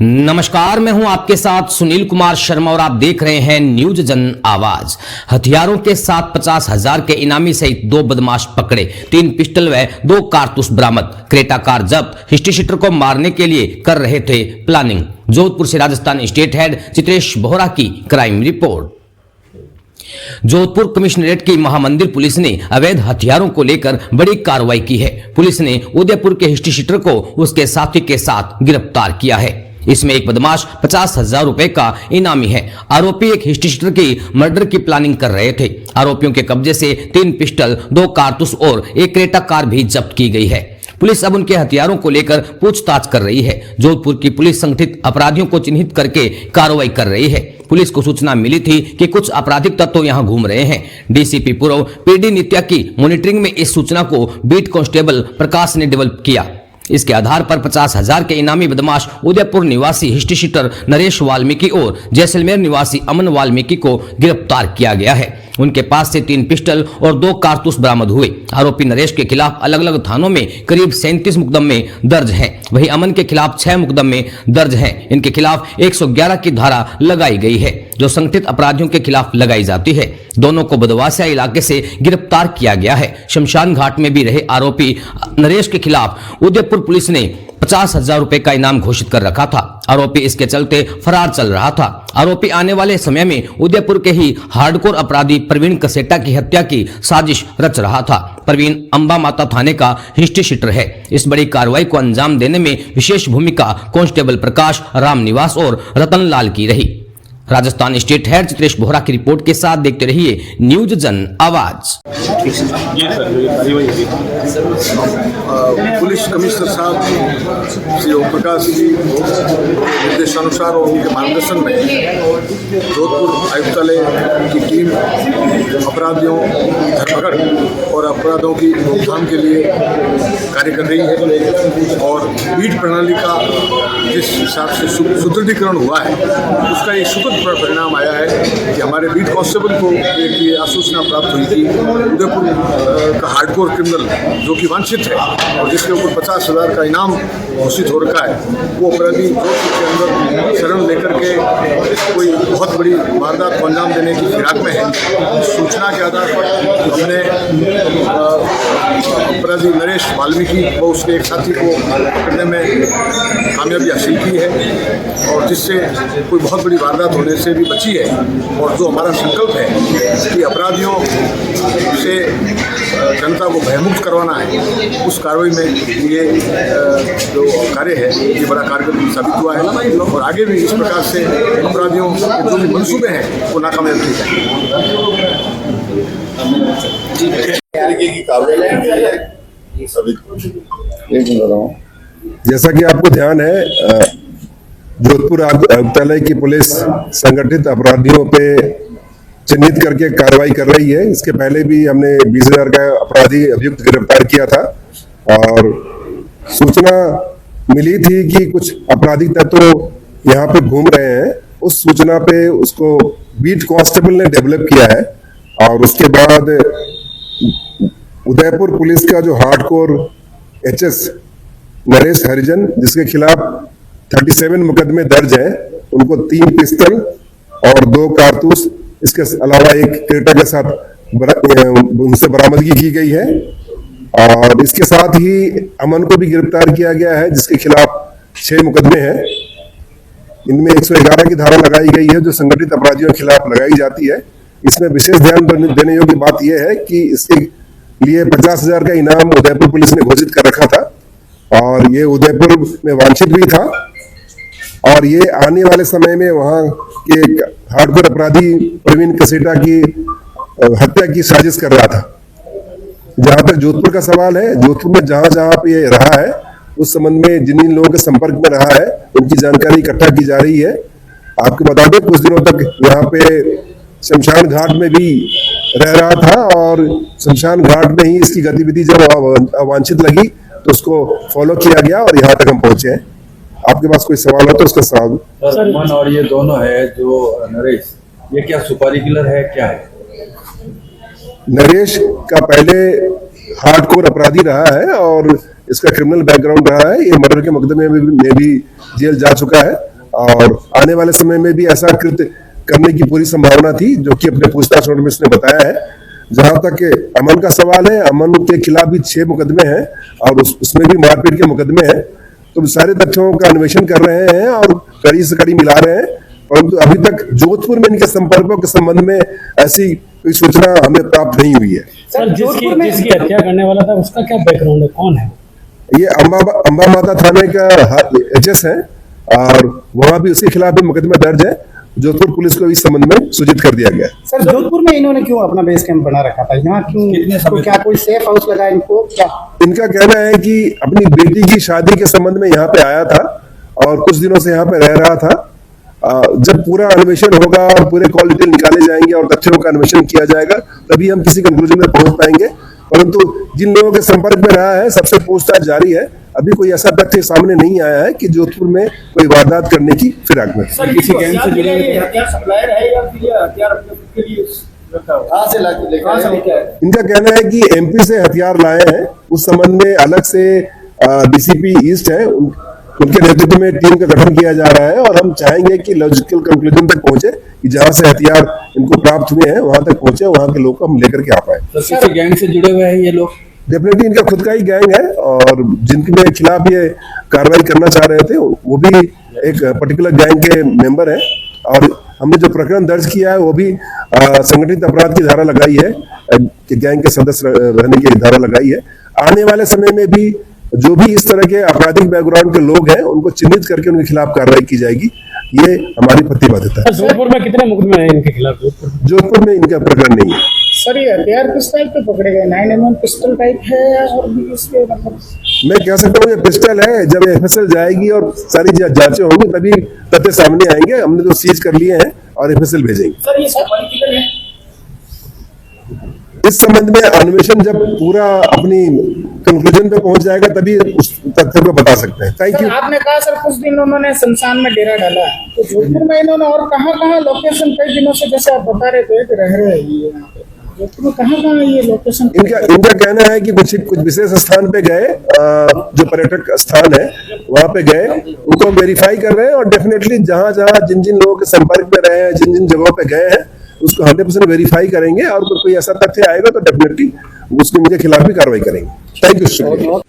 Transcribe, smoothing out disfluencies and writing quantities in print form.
नमस्कार, मैं हूं आपके साथ सुनील कुमार शर्मा और आप देख रहे हैं न्यूज जन आवाज। हथियारों के साथ 50,000 के इनामी सहित 2 बदमाश पकड़े, 3 पिस्टल व 2 कारतूस बरामद। क्रेटा कार जब्त, हिस्ट्री शीटर को मारने के लिए कर रहे थे प्लानिंग। जोधपुर से राजस्थान स्टेट हेड चित्रेश बोहरा की क्राइम रिपोर्ट। जोधपुर कमिश्नरेट की महामंदिर पुलिस ने अवैध हथियारों को लेकर बड़ी कार्रवाई की है। पुलिस ने उदयपुर के हिस्ट्री शीटर को उसके साथी के साथ गिरफ्तार किया है। इसमें एक बदमाश 50,000 रुपए का इनामी है। आरोपी एक हिस्ट्री शीटर की मर्डर की प्लानिंग कर रहे थे। आरोपियों के कब्जे से 3 पिस्टल, 2 कारतूस और एक क्रेटा कार भी जब्त की गई है। पुलिस अब उनके हथियारों को लेकर पूछताछ कर रही है। जोधपुर की पुलिस संगठित अपराधियों को चिन्हित करके कार्रवाई कर रही है। पुलिस को सूचना मिली थी कि कुछ आपराधिक तत्व यहां घूम रहे हैं। डीसीपी पूर्व पीडी नित्या की मॉनिटरिंग में इस सूचना को बीट कांस्टेबल प्रकाश ने डेवलप किया। इसके आधार पर 50,000 के इनामी बदमाश उदयपुर निवासी हिस्ट्री शीटर नरेश वाल्मीकि और जैसलमेर निवासी अमन वाल्मीकि को गिरफ्तार किया गया है। उनके पास से 3 पिस्टल और 2 कारतूस बरामद हुए। आरोपी नरेश के खिलाफ अलग अलग थानों में करीब 37 मुकदमे दर्ज हैं। वहीं अमन के खिलाफ 6 मुकदमे दर्ज हैं। इनके खिलाफ 111 की धारा लगाई गई है, जो संगठित अपराधियों के खिलाफ लगाई जाती है। दोनों को बदवासिया इलाके से गिरफ्तार किया गया है। शमशान घाट में भी रहे आरोपी नरेश के खिलाफ उदयपुर पुलिस ने 50,000 रुपए का इनाम घोषित कर रखा था। आरोपी इसके चलते फरार चल रहा था। आरोपी आने वाले समय में उदयपुर के ही हार्डकोर अपराधी प्रवीण कसेटा की हत्या की साजिश रच रहा था। प्रवीण अंबा माता थाने का हिस्ट्री शीटर है। इस बड़ी कार्रवाई को अंजाम देने में विशेष भूमिका कांस्टेबल प्रकाश, राम निवास और रतन लाल की रही। राजस्थान स्टेट हेड चित्रेश बोहरा की रिपोर्ट के साथ देखते रहिए न्यूज जन आवाज। पुलिस कमिश्नर साहब श्री ओम प्रकाश जी निर्देशानुसार और उनके मार्गदर्शन में जोधपुर आयुक्तालय की टीम अपराधियों की धरपकड़ और अपराधों की रोकथाम के लिए कार्य कर रही है। और बीट प्रणाली का जिस हिसाब से सुदृढ़ीकरण हुआ है, उसका एक सुखद परिणाम आया है कि हमारे बीट कांस्टेबल को एक ये आसूचना प्राप्त हुई थी उदयपुर का हार्डकोर क्रिमिनल जो कि वांछित है और जिसके ऊपर 50,000 का इनाम घोषित हो रखा है, वो अपराधी जोधपुर के अंदर शरण लेकर के कोई बहुत बड़ी वारदात को अंजाम देने की फिराक में है। सूचना के आधार पर हमने अपराधी नरेश वाल्मीकि व उसके एक साथी को पकड़ने में कामयाबी हासिल की है और जिससे कोई बहुत बड़ी वारदात होने से भी बची है। और जो हमारा संकल्प है कि अपराधियों से जनता को भयमुक्त करवाना है, उस कार्रवाई में ये जो कार्य है ये बड़ा कारगर साबित हुआ है और आगे भी इस प्रकार से अपराधियों के जो भी मंसूबे हैं वो नाकामयाब किए जाएंगे। जैसा कि आपको ध्यान है, जोधपुर आयुक्तालय की पुलिस संगठित अपराधियों पे चिन्हित करके कार्रवाई कर रही है। इसके पहले भी हमने 20,000 का अपराधी अभियुक्त गिरफ्तार किया था और सूचना मिली थी कि कुछ आपराधिक तत्व यहाँ पे घूम रहे हैं। उस सूचना पे उसको बीट कांस्टेबल ने डेवलप किया है और उसके बाद उदयपुर पुलिस का जो हार्डकोर एचएस नरेश हरिजन, जिसके खिलाफ 37 मुकदमे दर्ज हैं, उनको 3 पिस्टल और 2 कारतूस, इसके अलावा एक क्रेटा के साथ उनसे बरामदगी की गई है। और इसके साथ ही अमन को भी गिरफ्तार किया गया है, जिसके खिलाफ 6 मुकदमे हैं। इनमें 111 की धारा लगाई गई है, जो संगठित अपराधियों के खिलाफ लगाई जाती है। इसमें विशेष ध्यान देने योग्य बात यह है कि इसके लिए 50,000 का इनाम उदयपुर पुलिस ने घोषित कर रखा था और ये उदयपुर में वांछित भी था और ये आने वाले समय में वहां के हार्डकोर अपराधी प्रवीण कसेटा की हत्या की साजिश कर रहा था। जहां तक जोधपुर का सवाल है, जोधपुर में जहां जहां पे ये रहा है, उस संबंध में जिन लोगों के संपर्क में रहा है उनकी जानकारी इकट्ठा की जा रही है। आपको बता दें, कुछ दिनों तक यहाँ पे शमशान घाट में भी रह रहा था और शमशान घाट में ही इसकी गतिविधि जब अवांछित लगी तो उसको फॉलो किया गया और यहाँ तक हम पहुंचे हैं। आपके पास कोई सवाल हो तो उसका सवाल। सर, अमन और ये दोनों है जो नरेश, ये क्या सुपारी किलर है, क्या है? नरेश का पहले हार्डकोर अपराधी रहा है और इसका क्रिमिनल बैकग्राउंड रहा है। ये मर्डर के मुकदमे में भी जेल जा चुका है और आने वाले समय में भी ऐसा कृत्य करने की पूरी संभावना थी, जो कि अपने पूछताछ में इसने बताया है। जहां तक अमन का सवाल है, अमन के खिलाफ भी 6 मुकदमे हैं और उसमें भी मारपीट के मुकदमे हैं। तो सारे तथ्यों का अन्वेषण कर रहे हैं और कड़ी से कड़ी मिला रहे हैं, परंतु अभी तक जोधपुर में इनके संपर्कों के संबंध में ऐसी कोई सूचना हमें प्राप्त नहीं हुई है। सर जिसकी हत्या करने वाला था उसका क्या बैकग्राउंड है, कौन है? ये अंबा माता थाने का एचएस है और वहां भी उसके खिलाफ भी मुकदमा दर्ज है। जोधपुर पुलिस को इस संबंध में सूचित कर दिया गया। सर जोधपुर में इन्होंने क्यों अपना बेस कैंप बना रखा था? यहाँ क्यों, तो क्या कोई सेफ हाउस लगा इनको क्या? इनका कहना है कि अपनी बेटी की शादी के संबंध में यहाँ पे आया था और कुछ दिनों से यहाँ पे रह रहा था। जब पूरा अन्वेषण होगा और पूरे कॉल डिटेल निकाले जाएंगे और तथ्यों का अन्वेषण किया जाएगा, तभी हम किसी कंक्लूजन में पहुंच पाएंगे। परंतु जिन लोगों के संपर्क में रहा है, सबसे पूछताछ जारी है। अभी कोई ऐसा तथ्य सामने नहीं आया है कि जोधपुर में कोई वारदात करने की फिराक में। सर किसी गैंग से जुड़े हुए हथियार सप्लायर है या फिर ये हथियार अपने खुद के लिए कहां से लेके आए? इनका कहना है कि एमपी से हथियार लाए हैं। उस संबंध में अलग से डीसीपी ईस्ट है, उनके नेतृत्व में टीम का गठन किया जा रहा है और हम चाहेंगे कि लॉजिकल कंक्लूजन तक पहुंचे कि जहां से हथियार इनको प्राप्त हुए हैं वहां तक पहुंचे, वहां के लोग को हम लेकर के आ पाए। तो किसी गैंग से जुड़े हुए हैं ये लोग? डेफिनेटली इनका खुद का ही गैंग है और जिनके खिलाफ ये कार्रवाई करना चाह रहे थे वो भी एक पर्टिकुलर गैंग के मेंबर हैं और हमने जो प्रकरण दर्ज किया है वो भी संगठित अपराध की धारा लगाई है कि गैंग के सदस्य रहने की धारा लगाई है। आने वाले समय में भी जो भी इस तरह के आपराधिक बैकग्राउंड के लोग हैं उनको चिन्हित करके उनके खिलाफ कार्रवाई की जाएगी, ये हमारी प्रतिबद्धता है। जोधपुर में कितने मुकदमे हैं इनके खिलाफ? जोधपुर में इनका प्रकरण नहीं है। सर ये हथियार किस टाइप पे पकड़े गए? 9mm पिस्टल टाइप है और भी इसके मतलब? मैं कह सकता हूँ ये पिस्टल है। जब एफएसएल जाएगी और सारी जांचें होंगी तभी तथ्य सामने आएंगे। हमने तो सीज कर लिए हैं और एफएसएल भेजेंगे। सर ये पॉलिटिकल है? इस संबंध में अन्वेषण जब पूरा अपनी कंक्लूजन पे पहुंच जाएगा तभी उस तथ्य को बता सकते हैं। Thank you. आपने कहा सर कुछ दिन उन्होंने शमशान में डेरा डाला, तो जोधपुर में इन्होंने और कहाँ लोकेशन कई दिनों से, जैसे आप बता रहे थे कि रह रहे हैं ये यहाँ पे, जोधपुर में कहाँ ये लोकेशन? इनका कहना है कि कुछ विशेष स्थान पे गए, जो पर्यटक स्थान है वहां पे गए, उनको हम वेरीफाई कर रहे हैं और डेफिनेटली जहां जिन लोगों के संपर्क में रहे हैं, जिन जगहों पे गए हैं उसको 100% वेरीफाई करेंगे और कोई ऐसा तथ्य आएगा तो डेफिनेटली उसके खिलाफ भी कार्रवाई करेंगे। Thank you.